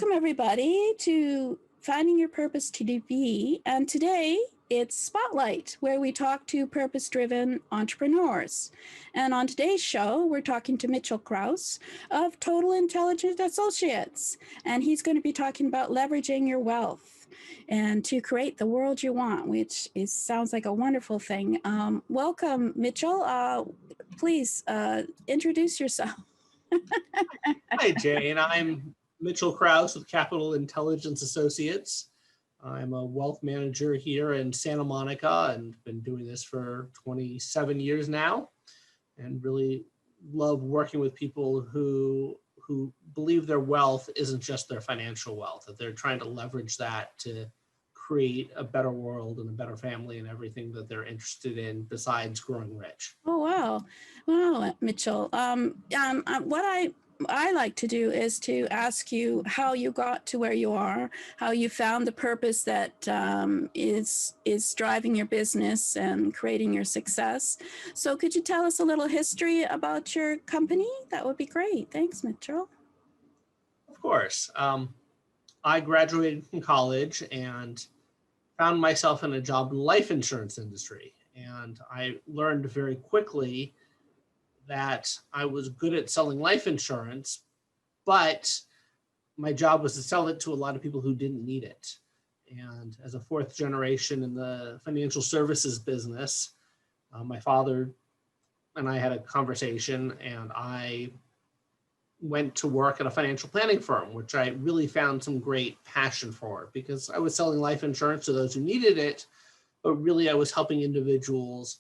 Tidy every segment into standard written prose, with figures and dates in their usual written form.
Welcome everybody to Finding Your Purpose to Be. And today it's Spotlight, where we talk to purpose-driven entrepreneurs. And on today's show, we're talking to Mitchell Kraus of Total Intelligent Associates. And he's going to be talking about leveraging your wealth and to create the world you want, which sounds like a wonderful thing. Welcome, Mitchell. Please introduce yourself. Hi, Jane. I'm Mitchell Kraus with Capital Intelligence Associates. I'm a wealth manager here in Santa Monica and been doing this for 27 years now, and really love working with people who believe their wealth isn't just their financial wealth, that they're trying to leverage that to create a better world and a better family and everything that they're interested in besides growing rich. Oh, wow, Mitchell. What I like to do is to ask you how you got to where you are, how you found the purpose that is driving your business and creating your success. So could you tell us a little history about your company? That would be great. Thanks, Mitchell. Of course. I graduated from college and found myself in a job in the life insurance industry. And I learned very quickly that I was good at selling life insurance, but my job was to sell it to a lot of people who didn't need it. And as a fourth generation in the financial services business, my father and I had a conversation, and I went to work at a financial planning firm, which I really found some great passion for, because I was selling life insurance to those who needed it, but really I was helping individuals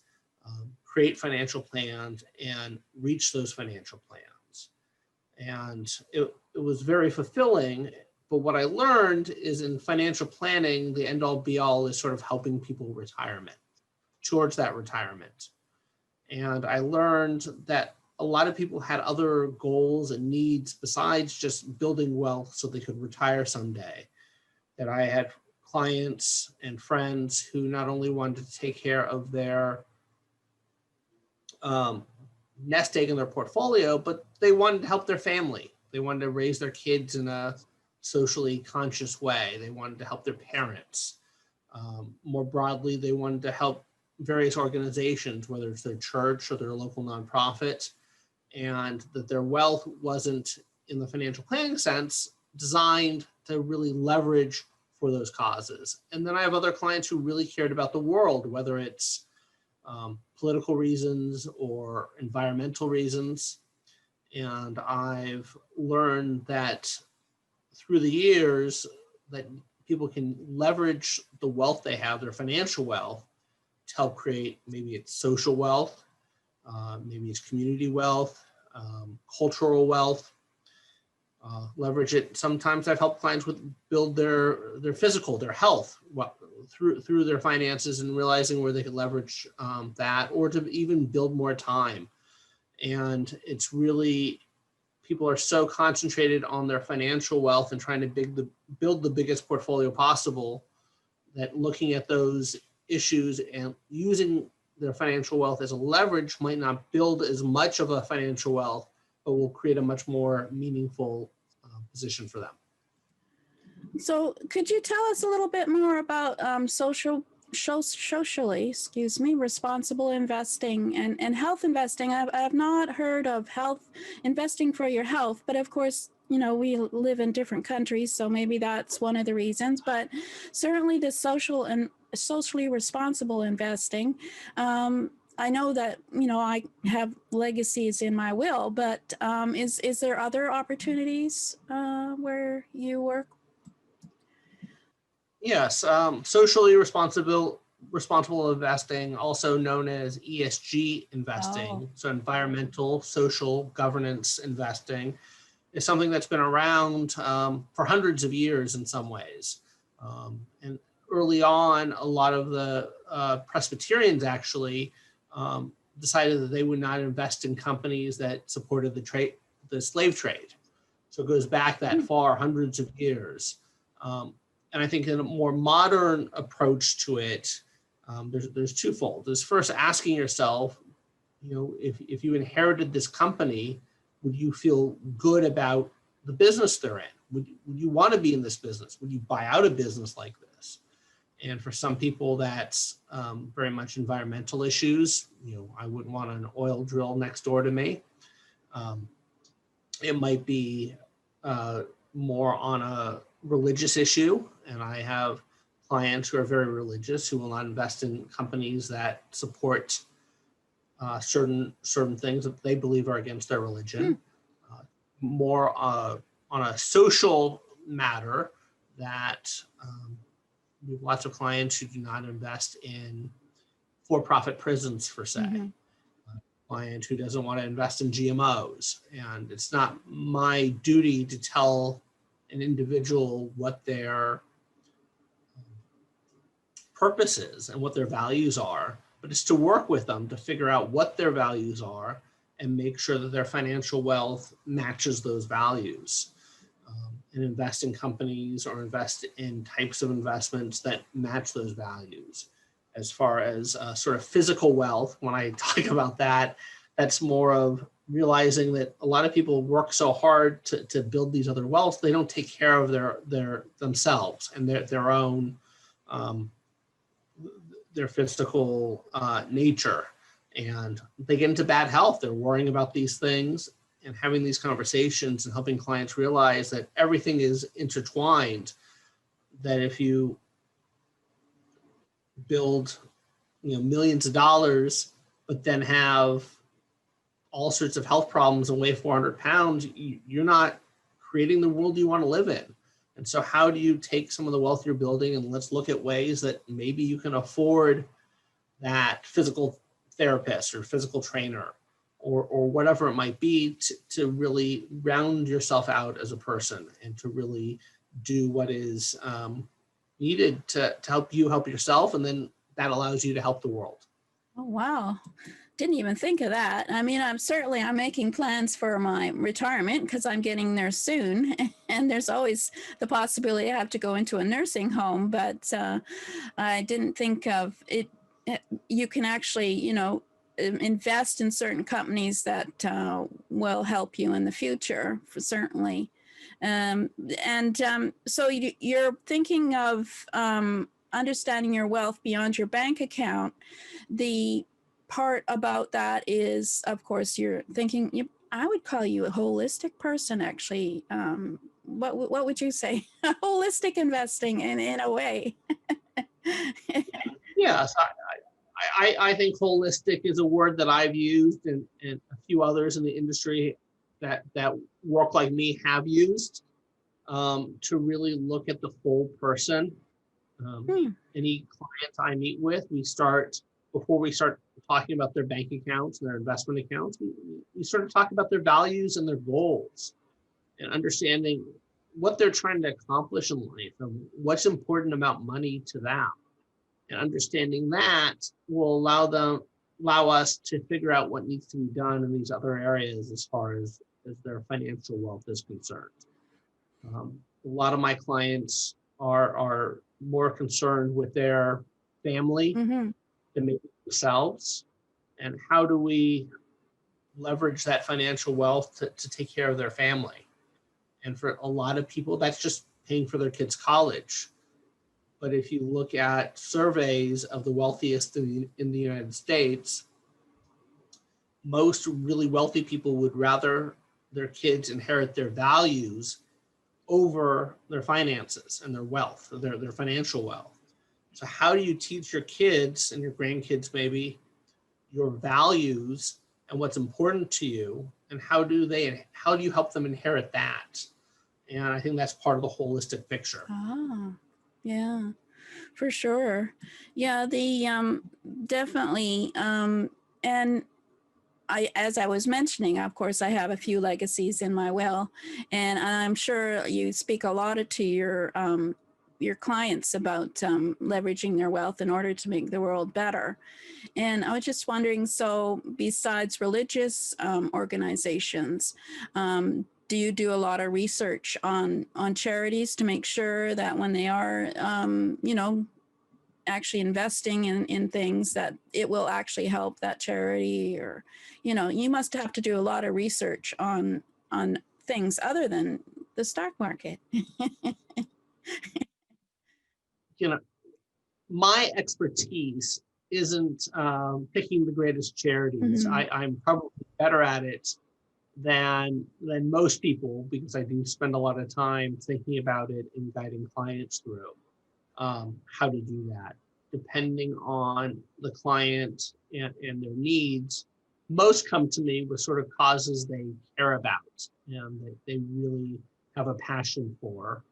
create financial plans and reach those financial plans. And it was very fulfilling. But what I learned is in financial planning, the end all be all is sort of helping people towards that retirement. And I learned that a lot of people had other goals and needs besides just building wealth so they could retire someday. That I had clients and friends who not only wanted to take care of their nest egg in their portfolio, but they wanted to help their family. They wanted to raise their kids in a socially conscious way. They wanted to help their parents. More broadly, they wanted to help various organizations, whether it's their church or their local nonprofit, and that their wealth wasn't, in the financial planning sense, designed to really leverage for those causes. And then I have other clients who really cared about the world, whether it's political reasons or environmental reasons. And I've learned that through the years that people can leverage the wealth they have, their financial wealth, to help create, maybe it's social wealth, maybe it's community wealth, cultural wealth, leverage it. Sometimes I've helped clients build their physical, their health, through their finances, and realizing where they could leverage that, or to even build more time. And it's really, people are so concentrated on their financial wealth and trying to build the biggest portfolio possible, that looking at those issues and using their financial wealth as a leverage might not build as much of a financial wealth, but will create a much more meaningful position for them. So could you tell us a little bit more about socially responsible investing and health investing? I've not heard of health investing for your health, but of course, you know, we live in different countries, so maybe that's one of the reasons, but certainly the social and socially responsible investing. I know that, you know, I have legacies in my will, but is there other opportunities where you work? Yes, socially responsible investing, also known as ESG investing, so environmental, social, governance investing, is something that's been around for hundreds of years in some ways. And early on, a lot of the Presbyterians actually decided that they would not invest in companies that supported the slave trade. So it goes back that far, hundreds of years. And I think in a more modern approach to it, there's twofold. There's first asking yourself, you know, if you inherited this company, would you feel good about the business they're in? would you want to be in this business? Would you buy out a business like this? And for some people, that's very much environmental issues. I wouldn't want an oil drill next door to me. It might be more on a religious issue. And I have clients who are very religious who will not invest in companies that support certain things that they believe are against their religion. More on a social matter, that we have lots of clients who do not invest in for-profit prisons, per se. A client who doesn't want to invest in GMOs. And it's not my duty to tell an individual what their purpose is and what their values are, but it's to work with them to figure out what their values are and make sure that their financial wealth matches those values. And invest in companies or invest in types of investments that match those values. As far as sort of physical wealth, when I talk about that, that's more of realizing that a lot of people work so hard to build these other wealths, they don't take care of their themselves and their own their physical nature, and they get into bad health. They're worrying about these things, and having these conversations and helping clients realize that everything is intertwined, that if you build millions of dollars, but then have all sorts of health problems and weigh 400 pounds, you're not creating the world you want to live in. And so how do you take some of the wealth you're building, and let's look at ways that maybe you can afford that physical therapist or physical trainer or whatever it might be to really round yourself out as a person and to really do what is needed to help you help yourself. And then that allows you to help the world. Oh, wow. Didn't even think of that. I mean, I'm making plans for my retirement because I'm getting there soon. And there's always the possibility I have to go into a nursing home, but I didn't think of it. You can actually, invest in certain companies that will help you in the future, for certainly. So you're thinking of understanding your wealth beyond your bank account. The part about that is, of course, you're thinking, I would call you a holistic person, actually. What would you say? Holistic investing in a way. Yes, I think holistic is a word that I've used, and a few others in the industry that work like me have used, to really look at the whole person. Any clients I meet with, before we start talking about their bank accounts and their investment accounts, we sort of talk about their values and their goals, and understanding what they're trying to accomplish in life and what's important about money to them. And understanding that will allow us to figure out what needs to be done in these other areas as far as their financial wealth is concerned. A lot of my clients are more concerned with their family than maybe themselves. And how do we leverage that financial wealth to take care of their family? And for a lot of people, that's just paying for their kids' college. But if you look at surveys of the wealthiest in the United States, most really wealthy people would rather their kids inherit their values over their finances and their wealth, their financial wealth. So how do you teach your kids and your grandkids maybe your values and what's important to you, and how do you help them inherit that? And I think that's part of the holistic picture. Yeah, for sure. Yeah, definitely. And as I was mentioning, of course, I have a few legacies in my will, and I'm sure you speak a lot to your clients about leveraging their wealth in order to make the world better. And I was just wondering, so besides religious organizations, do you do a lot of research on charities to make sure that when they are, actually investing in things, that it will actually help that charity? Or, you must have to do a lot of research on things other than the stock market. You know, my expertise isn't picking the greatest charities. I'm probably better at it than most people, because I do spend a lot of time thinking about it and guiding clients through how to do that, depending on the client and their needs. Most come to me with sort of causes they care about and that they really have a passion for,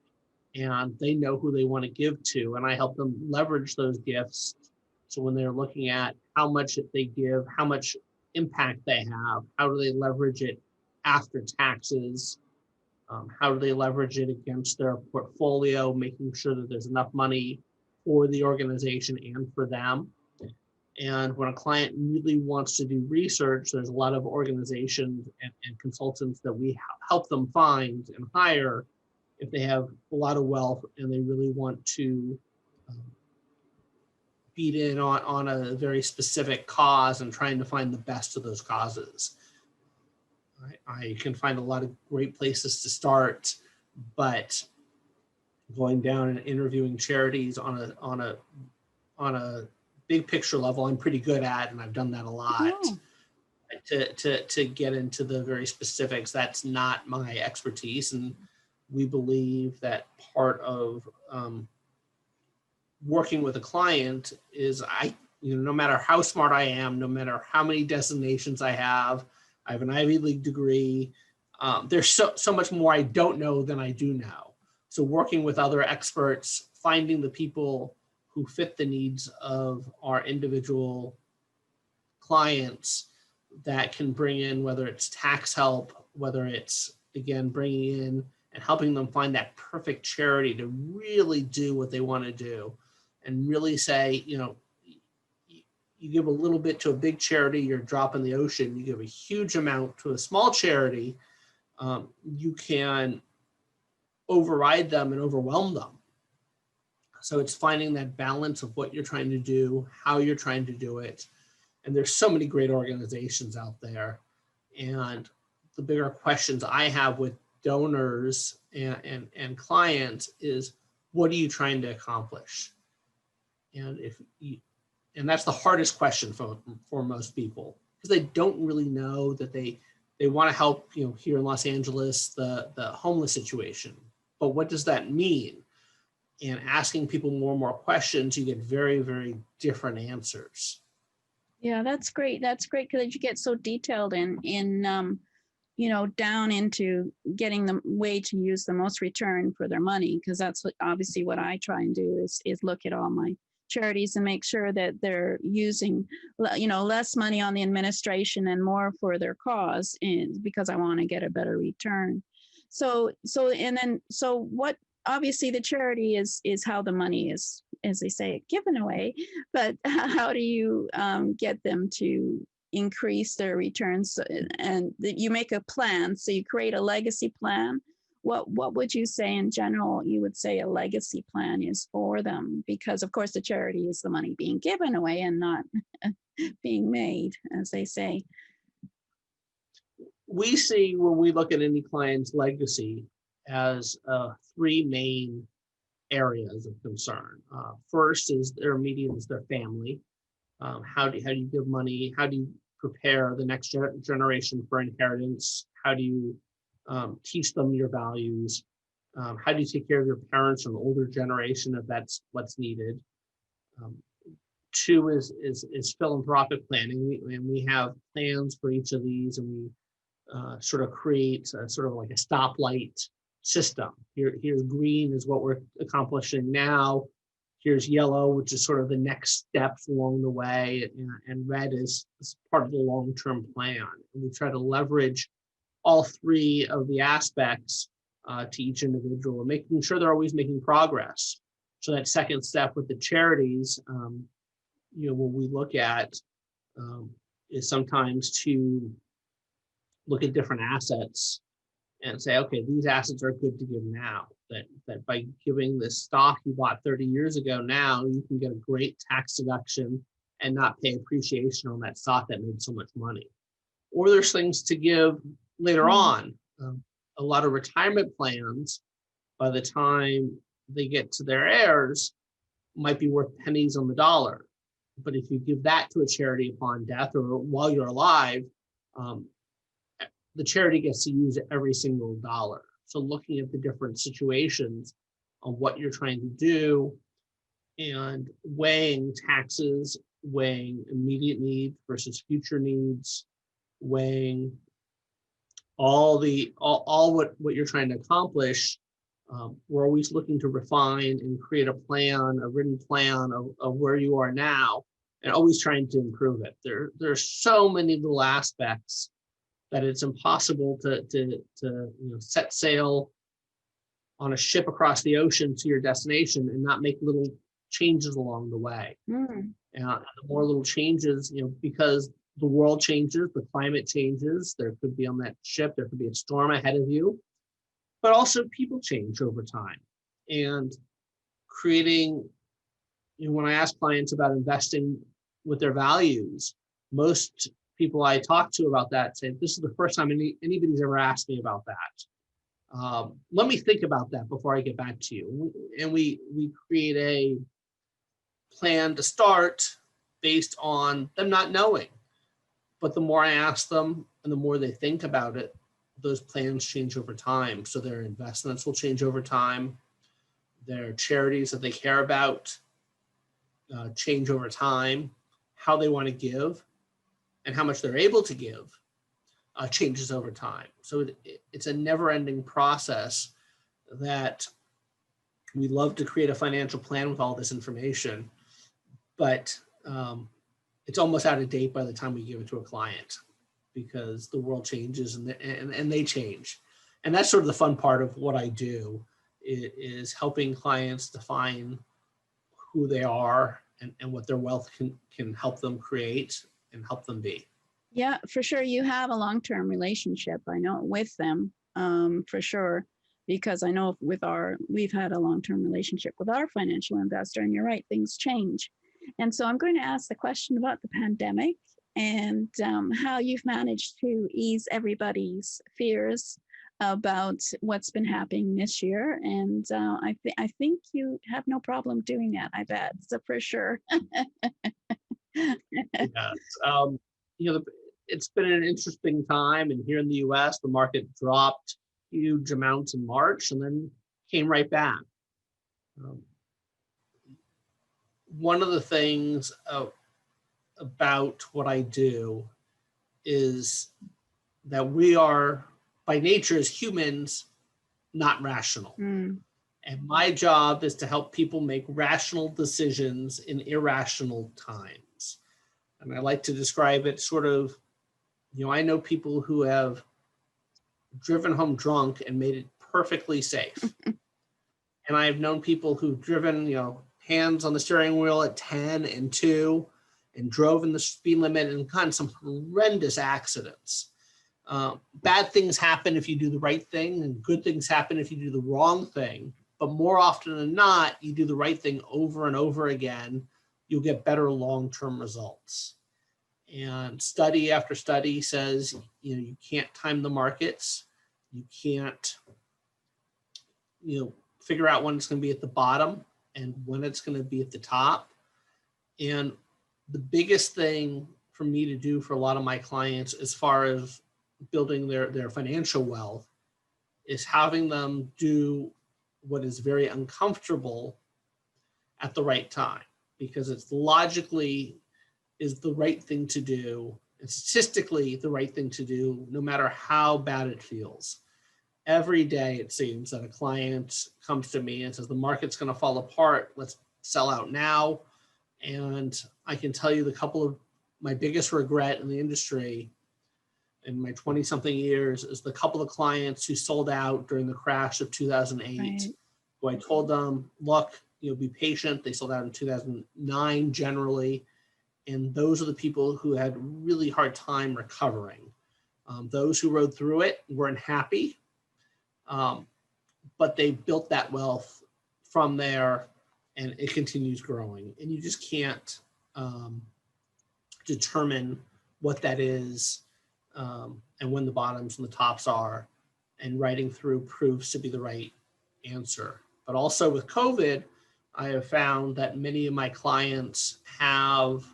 and they know who they want to give to, and I help them leverage those gifts. So when they're looking at how much they give, how much impact they have, how do they leverage it after taxes, how do they leverage it against their portfolio, making sure that there's enough money for the organization and for them. And when a client really wants to do research, there's a lot of organizations and consultants that we help them find and hire if they have a lot of wealth and they really want to beat in on a very specific cause and trying to find the best of those causes. I can find a lot of great places to start, but going down and interviewing charities on a big picture level, I'm pretty good at, and I've done that a lot. Oh. To get into the very specifics, that's not my expertise, and we believe that part of working with a client is no matter how smart I am, no matter how many designations I have an Ivy League degree, there's so much more I don't know than I do know. So working with other experts, finding the people who fit the needs of our individual clients that can bring in, whether it's tax help, whether it's, again, bringing in and helping them find that perfect charity to really do what they want to do, and really say, you give a little bit to a big charity, you're a drop in the ocean. You give a huge amount to a small charity, you can override them and overwhelm them. So it's finding that balance of what you're trying to do, how you're trying to do it. And there's so many great organizations out there. And the bigger questions I have with donors and clients is, what are you trying to accomplish? And that's the hardest question for most people, because they don't really know that they want to help, here in Los Angeles, the homeless situation. But what does that mean? And asking people more and more questions, you get very, very different answers. Yeah, that's great. That's great, because you get so detailed in down into getting the way to use the most return for their money, because that's obviously what I try and do is look at all my charities and make sure that they're using less money on the administration and more for their cause, and because I want to get a better return. So what, obviously the charity is how the money is, as they say, given away, but how do you get them to increase their returns? And you make a plan, so you create a legacy plan. What would you say in general you would say a legacy plan is for them? Because of course the charity is the money being given away and not being made, as they say. We see, when we look at any client's legacy, as three main areas of concern. First is their immediate, is their family. How do you give money? How do you prepare the next generation for inheritance? How do you teach them your values? How do you take care of your parents or an older generation if that's what's needed? Two is philanthropic planning. We have plans for each of these, and we sort of create sort of like a stoplight system. Here's green is what we're accomplishing now. Here's yellow, which is sort of the next steps along the way, and red is part of the long-term plan. And we try to leverage all three of the aspects to each individual, and making sure they're always making progress. So that second step with the charities, what we look at is sometimes to look at different assets and say, okay, these assets are good to give now. That by giving this stock you bought 30 years ago, now you can get a great tax deduction and not pay appreciation on that stock that made so much money. Or there's things to give later on, a lot of retirement plans, by the time they get to their heirs, might be worth pennies on the dollar. But if you give that to a charity upon death or while you're alive, um, the charity gets to use every single dollar. So looking at the different situations of what you're trying to do and weighing taxes, weighing immediate needs versus future needs, weighing all what you're trying to accomplish. We're always looking to refine and create a plan, a written plan of where you are now, and always trying to improve it. There's so many little aspects that it's impossible to set sail on a ship across the ocean to your destination and not make little changes along the way. And the more little changes, because the world changes, the climate changes, there could be on that ship, there could be a storm ahead of you, but also people change over time. And creating, when I ask clients about investing with their values, most people I talk to about that say, this is the first time anybody's ever asked me about that. Let me think about that before I get back to you. And we create a plan to start based on them not knowing. But the more I ask them and the more they think about it, those plans change over time. So their investments will change over time. Their charities that they care about change over time. How they want to give and how much they're able to give changes over time. So it's a never-ending process that we love to create a financial plan with all this information, but it's almost out of date by the time we give it to a client because the world changes and they change. And that's sort of the fun part of what I do is helping clients define who they are and what their wealth can help them create and help them be. Yeah, for sure. You have a long-term relationship, I know, with them, for sure, because I know we've had a long-term relationship with our financial investor, and you're right, things change. And so I'm going to ask the question about the pandemic and how you've managed to ease everybody's fears about what's been happening this year. And I think you have no problem doing that, I bet, so for sure. Yes. It's been an interesting time, and here in the U.S., the market dropped huge amounts in March and then came right back. One of the things about what I do is that we are, by nature as humans, not rational. And my job is to help people make rational decisions in irrational times. And I like to describe it sort of, I know people who have driven home drunk and made it perfectly safe. And I've known people who've driven, hands on the steering wheel at 10 and 2 and drove in the speed limit and gotten some horrendous accidents. Bad things happen if you do the right thing, and good things happen if you do the wrong thing. But more often than not, you do the right thing over and over again, you'll get better long-term results. And study after study says, you can't time the markets. You can't, figure out when it's going to be at the bottom and when it's going to be at the top. And the biggest thing for me to do for a lot of my clients as far as building their financial wealth is having them do what is very uncomfortable at the right time, because it's logically is the right thing to do, and statistically the right thing to do, no matter how bad it feels. Every day it seems that a client comes to me and says, the market's going to fall apart, let's sell out now. And I can tell you the couple of my biggest regret in the industry in my 20-something years is the couple of clients who sold out during the crash of 2008. Right. Who I told them, look, be patient. They sold out in 2009 generally. And those are the people who had really hard time recovering. Those who rode through it weren't happy, but they built that wealth from there, and it continues growing. And you just can't determine what that is and when the bottoms and the tops are and writing through proves to be the right answer. But also with COVID, I have found that many of my clients have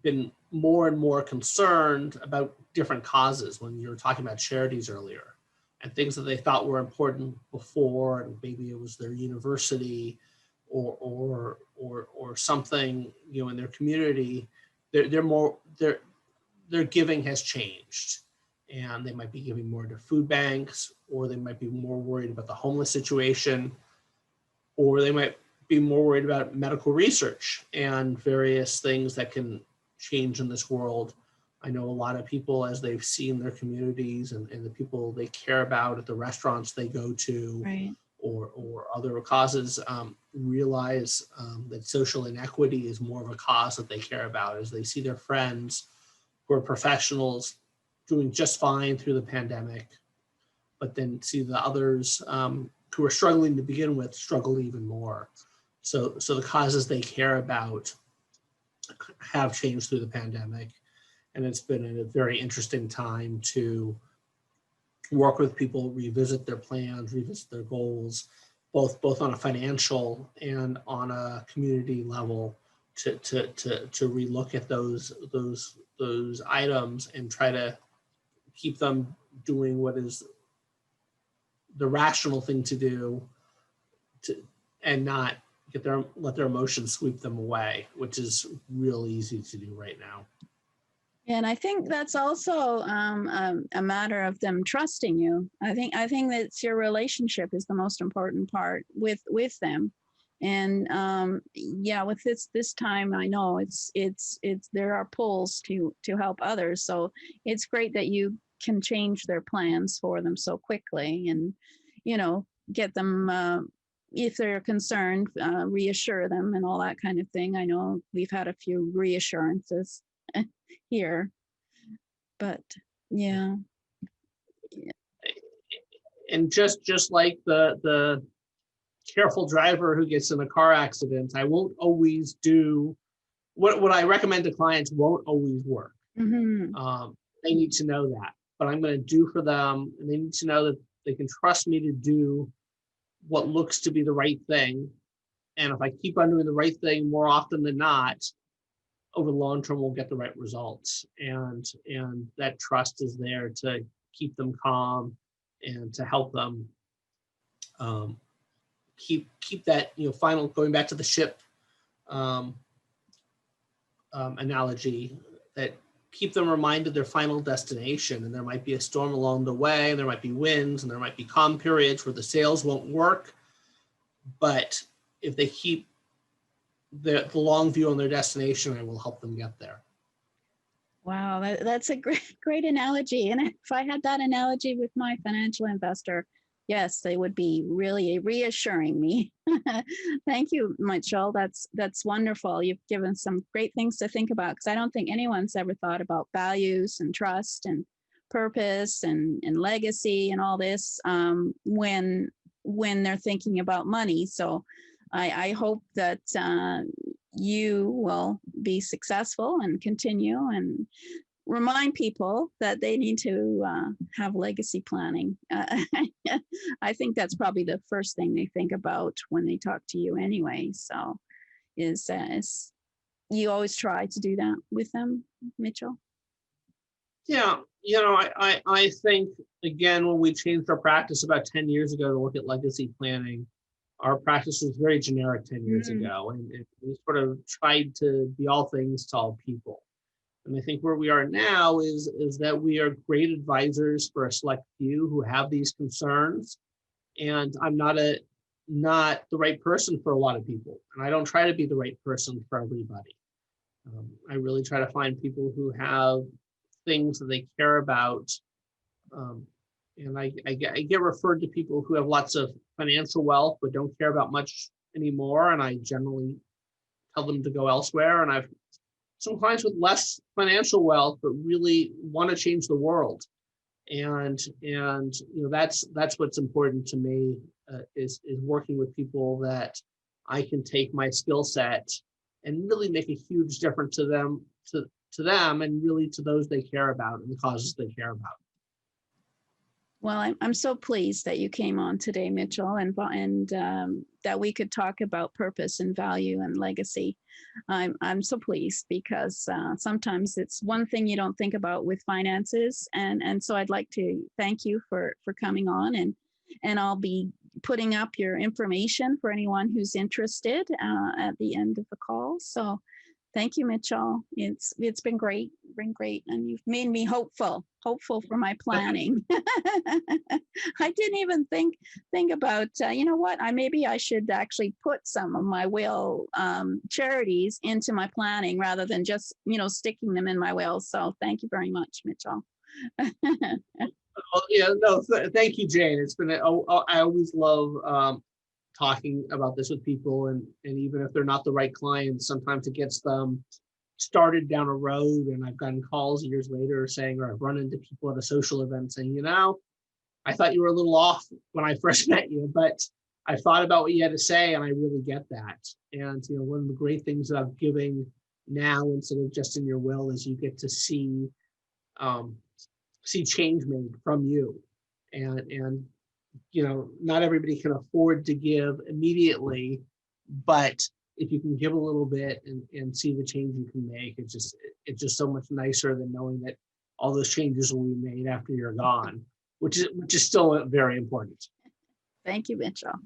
been more and more concerned about different causes. When you were talking about charities earlier, and things that they thought were important before, and maybe it was their university or something, you know, in their community, their giving has changed, and they might be giving more to food banks, or they might be more worried about the homeless situation, or they might be more worried about medical research and various things that can change in this world. I know a lot of people, as they've seen their communities and the people they care about at the restaurants they go to, Right. or other causes, realize that social inequity is more of a cause that they care about, as they see their friends who are professionals doing just fine through the pandemic, but then see the others who are struggling to begin with struggle even more. So the causes they care about have changed through the pandemic. And it's been a very interesting time to work with people, revisit their plans, revisit their goals, both on a financial and on a community level, to relook at those items and try to keep them doing what is the rational thing to do, and not let their emotions sweep them away, which is real easy to do right now. And I think that's also a matter of them trusting you. I think that's your relationship is the most important part with them. And yeah, with this time, I know it's there are pulls to help others. So it's great that you can change their plans for them so quickly, and you know, get them if they're concerned, reassure them and all that kind of thing. I know we've had a few reassurances here, but yeah. And just like the careful driver who gets in a car accident, I won't always do what I recommend to clients won't always work. Mm-hmm. They need to know that, but I'm going to do for them, and they need to know that they can trust me to do what looks to be the right thing. And if I keep on doing the right thing more often than not, over the long term, we'll get the right results. And that trust is there to keep them calm and to help them keep that, you know, final, going back to the ship analogy, that keep them reminded their final destination. And there might be a storm along the way, and there might be winds, and there might be calm periods where the sails won't work. But if they keep the long view on their destination, I will help them get there. Wow, that's a great analogy. And if I had that analogy with my financial investor, yes, they would be really reassuring me. Thank you, Mitchell. That's wonderful. You've given some great things to think about, because I don't think anyone's ever thought about values and trust and purpose and legacy and all this when they're thinking about money. So I hope that you will be successful and continue and remind people that they need to have legacy planning. I think that's probably the first thing they think about when they talk to you anyway. So is you always try to do that with them, Mitchell? Yeah, you know, I think, again, when we changed our practice about 10 years ago to look at legacy planning, our practice was very generic 10 years ago, and we sort of tried to be all things to all people. And I think where we are now is that we are great advisors for a select few who have these concerns. And I'm not the right person for a lot of people. And I don't try to be the right person for everybody. I really try to find people who have things that they care about. And I get referred to people who have lots of financial wealth but don't care about much anymore. And I generally tell them to go elsewhere. And I've some clients with less financial wealth but really want to change the world. And you know, that's what's important to me, is working with people that I can take my skill set and really make a huge difference to them and really to those they care about and the causes they care about. Well, I'm so pleased that you came on today, Mitchell, and that we could talk about purpose and value and legacy. I'm so pleased because sometimes it's one thing you don't think about with finances, and so I'd like to thank you for coming on, and I'll be putting up your information for anyone who's interested at the end of the call. So thank you, Mitchell. It's been great, and you've made me hopeful for my planning. I didn't even think about you know what, maybe I should actually put some of my will charities into my planning rather than just sticking them in my will. So thank you very much, Mitchell. Oh, yeah, no, thank you, Jane. It's been, I always love talking about this with people, and even if they're not the right clients, sometimes it gets them started down a road. And I've gotten calls years later saying, or I've run into people at a social event saying, I thought you were a little off when I first met you, but I thought about what you had to say, and I really get that. And one of the great things about giving now instead of just in your will is you get to see change made from you. And not everybody can afford to give immediately, but if you can give a little bit and see the change you can make, it's just so much nicer than knowing that all those changes will be made after you're gone, which is still very important. Thank you, Mitchell.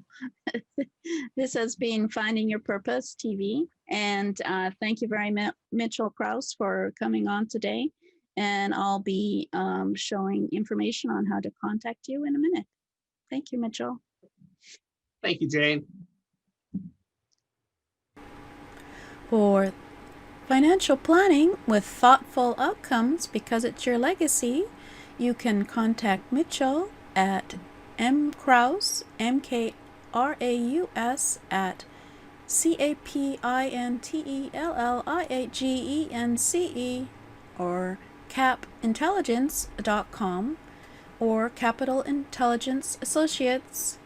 This has been Finding Your Purpose TV, and thank you very much, Mitchell Kraus, for coming on today. And I'll be showing information on how to contact you in a minute. Thank you, Mitchell. Thank you, Jane. For financial planning with thoughtful outcomes because it's your legacy, you can contact Mitchell at mkraus, MKRAUS, at CAPINTELLIAGENCE, or capintelligence.com, or Capital Intelligence Associates